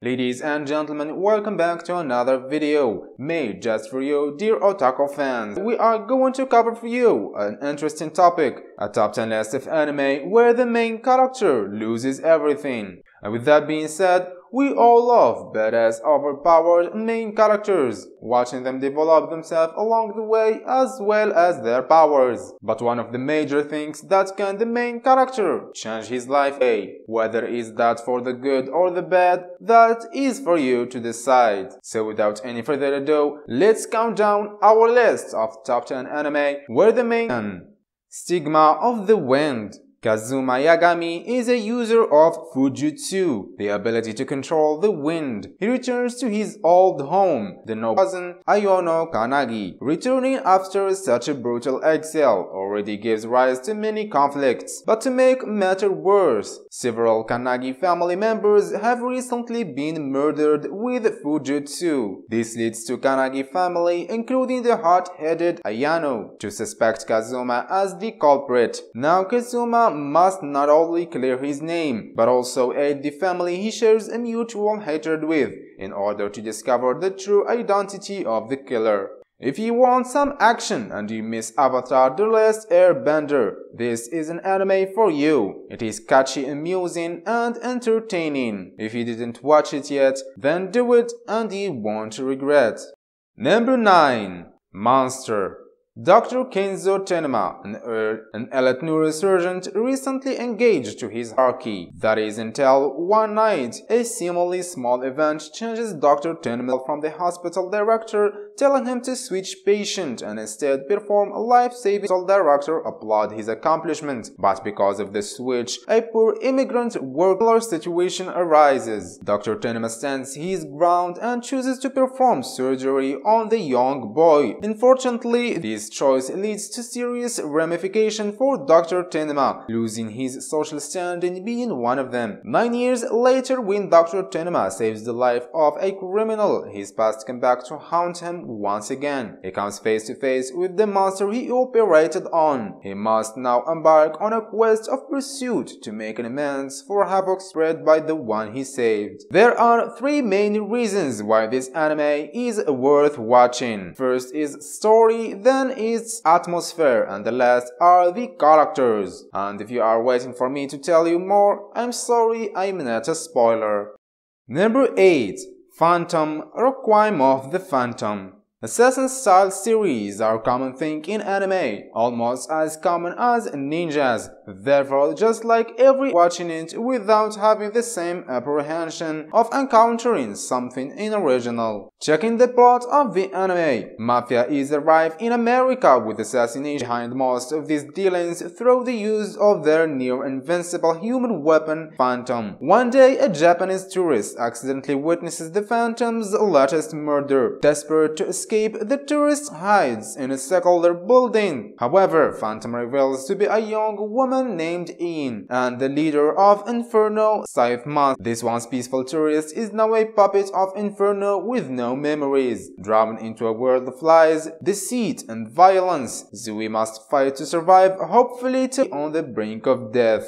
Ladies and gentlemen, welcome back to another video made just for you, dear otaku fans. We are going to cover for you an interesting topic, a top 10 list of anime where the main character loses everything. And with that being said, we all love badass overpowered main characters, watching them develop themselves along the way as well as their powers. But one of the major things that can the main character change his life, whether is that for the good or the bad, that is for you to decide. So without any further ado, let's count down our list of top 10 anime where the main Stigma of the Wind. Kazuma Yagami is a user of Fujutsu, the ability to control the wind. He returns to his old home, the noble cousin Ayono Kanagi. Returning after such a brutal exile already gives rise to many conflicts. But to make matters worse, several Kanagi family members have recently been murdered with Fujutsu. This leads to Kanagi family, including the hot-headed Ayano, to suspect Kazuma as the culprit. Now Kazuma must not only clear his name, but also aid the family he shares a mutual hatred with, in order to discover the true identity of the killer. If you want some action and you miss Avatar: The Last Airbender, this is an anime for you. It is catchy, amusing, and entertaining. If you didn't watch it yet, then do it and you won't regret. Number 9. Monster. Dr. Kenzo Tenma, an elite neurosurgeon, recently engaged to his hierarchy. That is until one night, a seemingly small event changes Dr. Tenma from the hospital director, telling him to switch patient and instead perform a life-saving. The director applauded his accomplishment, but because of the switch, a poor immigrant worker situation arises. Dr. Tenma stands his ground and chooses to perform surgery on the young boy. Unfortunately, this choice leads to serious ramifications for Dr. Tenma, losing his social standing being one of them. 9 years later, when Dr. Tenma saves the life of a criminal, his past comes back to haunt him once again. He comes face to face with the monster he operated on. He must now embark on a quest of pursuit to make an amends for havoc spread by the one he saved. There are 3 main reasons why this anime is worth watching. First is story, then its atmosphere, and the last are the characters. And if you are waiting for me to tell you more, I'm sorry, I'm not a spoiler. Number 8. Phantom: Requiem of the Phantom. Assassin-style series are a common thing in anime, almost as common as ninjas. Therefore, just like every watching it without having the same apprehension of encountering something original. Checking the plot of the anime, Mafia is arrived in America with assassination behind most of these dealings through the use of their near-invincible human weapon, Phantom. One day, a Japanese tourist accidentally witnesses the Phantom's latest murder. Desperate to escape, the tourist hides in a circular building. However, Phantom reveals to be a young woman named Ian and the leader of Inferno, Scythe Monster. This once peaceful tourist is now a puppet of Inferno with no memories. Drawn into a world of lies, deceit, and violence, Zui must fight to survive, hopefully to on the brink of death.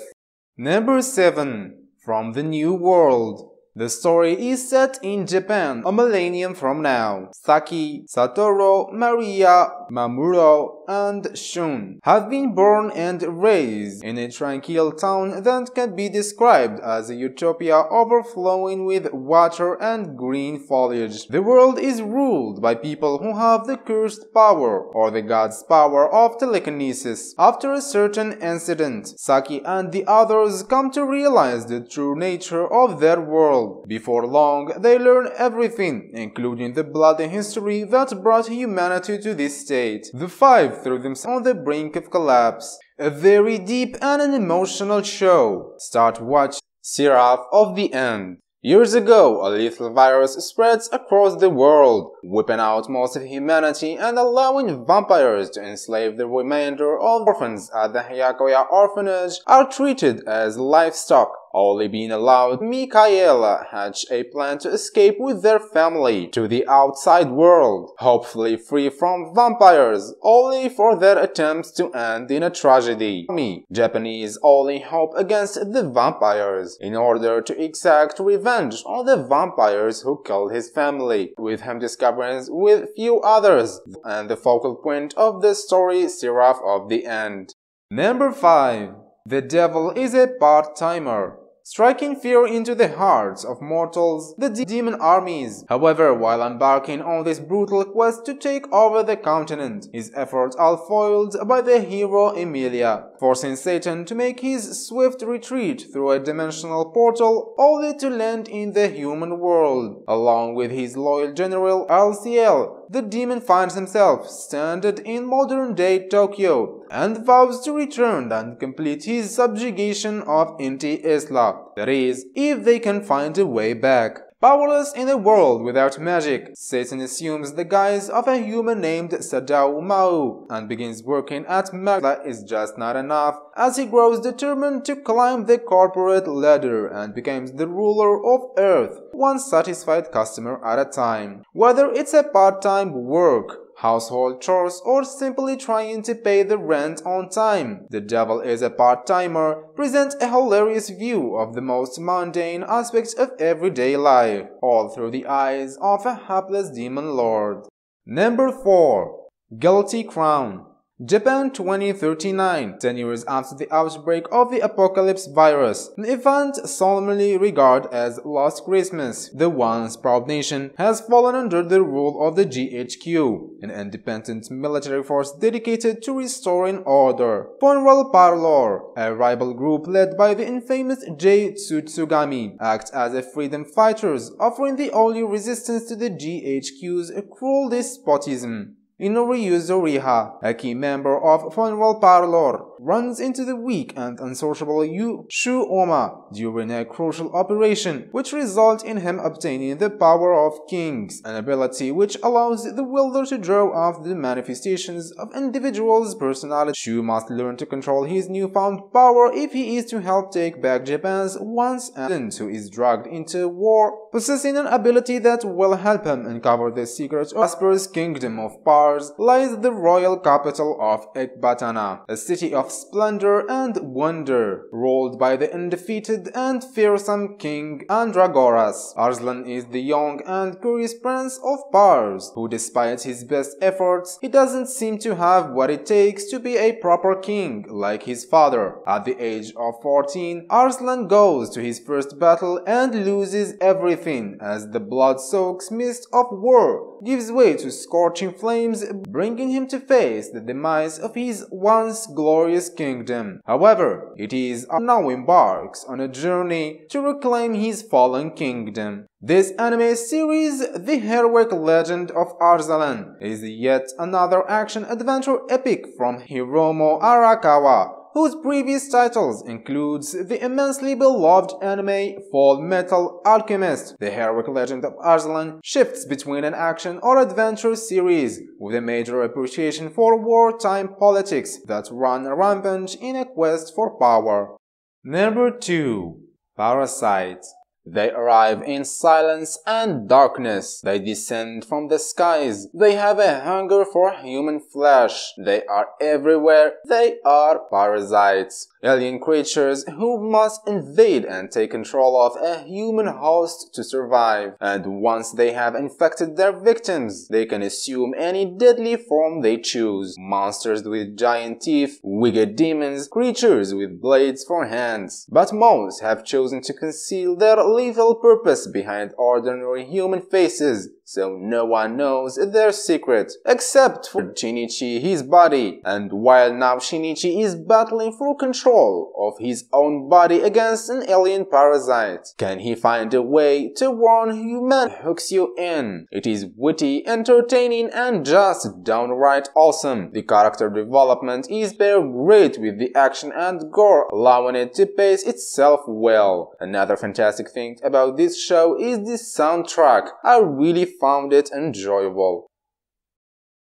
Number 7. From the New World. The story is set in Japan a millennium from now. Saki, Satoru, Maria, Mamuro, and Shun have been born and raised in a tranquil town that can be described as a utopia overflowing with water and green foliage. The world is ruled by people who have the cursed power, or the god's power of telekinesis. After a certain incident, Saki and the others come to realize the true nature of their world. Before long, they learn everything, including the bloody history that brought humanity to this state. The 5 threw themselves on the brink of collapse. A very deep and an emotional show. Start watching Seraph of the End. Years ago, a lethal virus spreads across the world, wiping out most of humanity and allowing vampires to enslave the remainder of orphans at the Hyakuya orphanage are treated as livestock. only being allowed Michaela hatch a plan to escape with their family to the outside world, hopefully free from vampires, only for their attempts to end in a tragedy. Japanese only hope against the vampires in order to exact revenge on the vampires who killed his family, with him discovering with few others, and the focal point of the story Seraph of the End. Number 5. The devil is a part-timer. Striking fear into the hearts of mortals, the demon armies. However, while embarking on this brutal quest to take over the continent, his efforts are foiled by the hero Emilia, forcing Satan to make his swift retreat through a dimensional portal only to land in the human world. Along with his loyal general Alciel, the demon finds himself stranded in modern-day Tokyo and vows to return and complete his subjugation of Inti Isla. That is, if they can find a way back. Powerless in a world without magic, Satan assumes the guise of a human named Sadao Mao and begins working at Magda is just not enough as he grows determined to climb the corporate ladder and becomes the ruler of Earth, one satisfied customer at a time. Whether it's a part-time work, household chores, or simply trying to pay the rent on time, The Devil is a Part-Timer presents a hilarious view of the most mundane aspects of everyday life, all through the eyes of a hapless demon lord. Number 4. Guilty Crown. Japan 2039, 10 years after the outbreak of the apocalypse virus, an event solemnly regarded as Lost Christmas, the once proud nation has fallen under the rule of the GHQ, an independent military force dedicated to restoring order. Funeral Parlor, a rival group led by the infamous Jay Tsutsugami, acts as a freedom fighters, offering the only resistance to the GHQ's cruel despotism. Inori Zoriha, a key member of Funeral Parlor, runs into the weak and unsociable Yu Shuoma during a crucial operation, which results in him obtaining the power of kings, an ability which allows the wielder to draw out the manifestations of individuals' personality. Shu must learn to control his newfound power if he is to help take back Japan's once and who is dragged into war, possessing an ability that will help him uncover the secrets of Asper's kingdom of power. Lies the royal capital of Ekbatana, a city of splendor and wonder, ruled by the undefeated and fearsome King Andragoras. Arslan is the young and curious prince of Pars, who despite his best efforts, he doesn't seem to have what it takes to be a proper king like his father. At the age of 14, Arslan goes to his first battle and loses everything as the blood-soaked mist of war gives way to scorching flames, bringing him to face the demise of his once glorious kingdom. However, it is now embarks on a journey to reclaim his fallen kingdom. This anime series, The Heroic Legend of Arslan, is yet another action-adventure epic from Hiromu Arakawa, whose previous titles includes the immensely beloved anime Full Metal Alchemist. The Heroic Legend of Arslan shifts between an action or adventure series, with a major appreciation for wartime politics that run rampant in a quest for power. Number 2. Parasite. They arrive in silence and darkness. They descend from the skies. They have a hunger for human flesh. They are everywhere. They are parasites. Alien creatures who must invade and take control of a human host to survive. And once they have infected their victims, they can assume any deadly form they choose. Monsters with giant teeth, wicked demons, creatures with blades for hands. But most have chosen to conceal their lethal purpose behind ordinary human faces, so no one knows their secret, except for Shinichi, his body. And while now Shinichi is battling for control of his own body against an alien parasite, can he find a way to warn humanity? Hooks you in. It is witty, entertaining, and just downright awesome. The character development is paired great with the action and gore, allowing it to pace itself well. Another fantastic thing about this show is the soundtrack. I really found it enjoyable.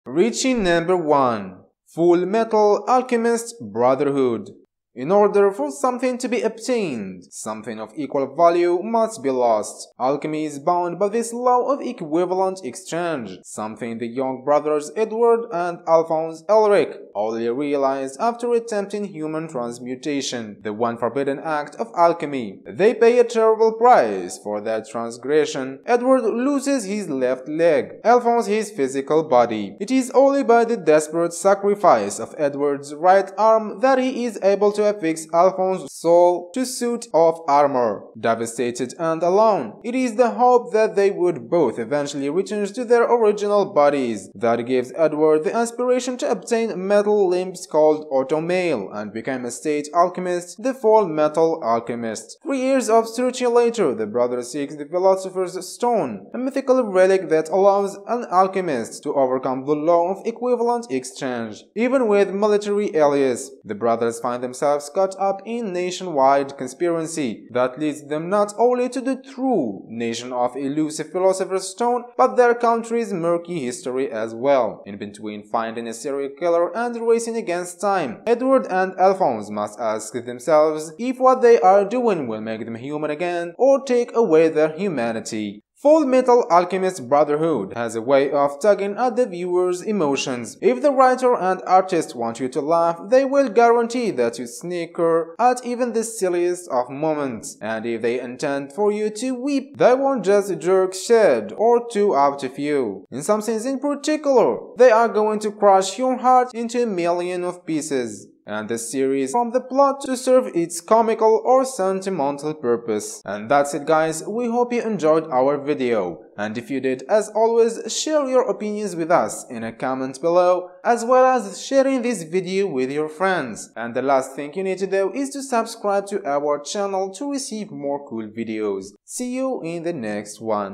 Reaching number 1. Full Metal Alchemist Brotherhood. In order for something to be obtained, something of equal value must be lost. Alchemy is bound by this law of equivalent exchange, something the young brothers Edward and Alphonse Elric only realized after attempting human transmutation, the one forbidden act of alchemy. They pay a terrible price for that transgression. Edward loses his left leg, Alphonse his physical body. It is only by the desperate sacrifice of Edward's right arm that he is able to affix Alphonse's soul to suit of armor. Devastated and alone, it is the hope that they would both eventually return to their original bodies that gives Edward the aspiration to obtain metal limbs called automail and become a state alchemist, the full metal alchemist. 3 years of searching later, the brother seeks the Philosopher's Stone, a mythical relic that allows an alchemist to overcome the law of equivalent exchange. Even with military allies, the brothers find themselves caught up in nationwide conspiracy that leads them not only to the true nation of elusive Philosopher's Stone, but their country's murky history as well. In between finding a serial killer and racing against time, Edward and Alphonse must ask themselves if what they are doing will make them human again or take away their humanity. Full Metal Alchemist Brotherhood has a way of tugging at the viewer's emotions. If the writer and artist want you to laugh, they will guarantee that you snicker at even the silliest of moments. And if they intend for you to weep, they won't just jerk shed or two out of you. In some scenes in particular, they are going to crush your heart into a million of pieces. And the series from the plot to serve its comical or sentimental purpose. And that's it guys, we hope you enjoyed our video. And if you did, as always, share your opinions with us in a comment below, as well as sharing this video with your friends. And the last thing you need to do is to subscribe to our channel to receive more cool videos. See you in the next one.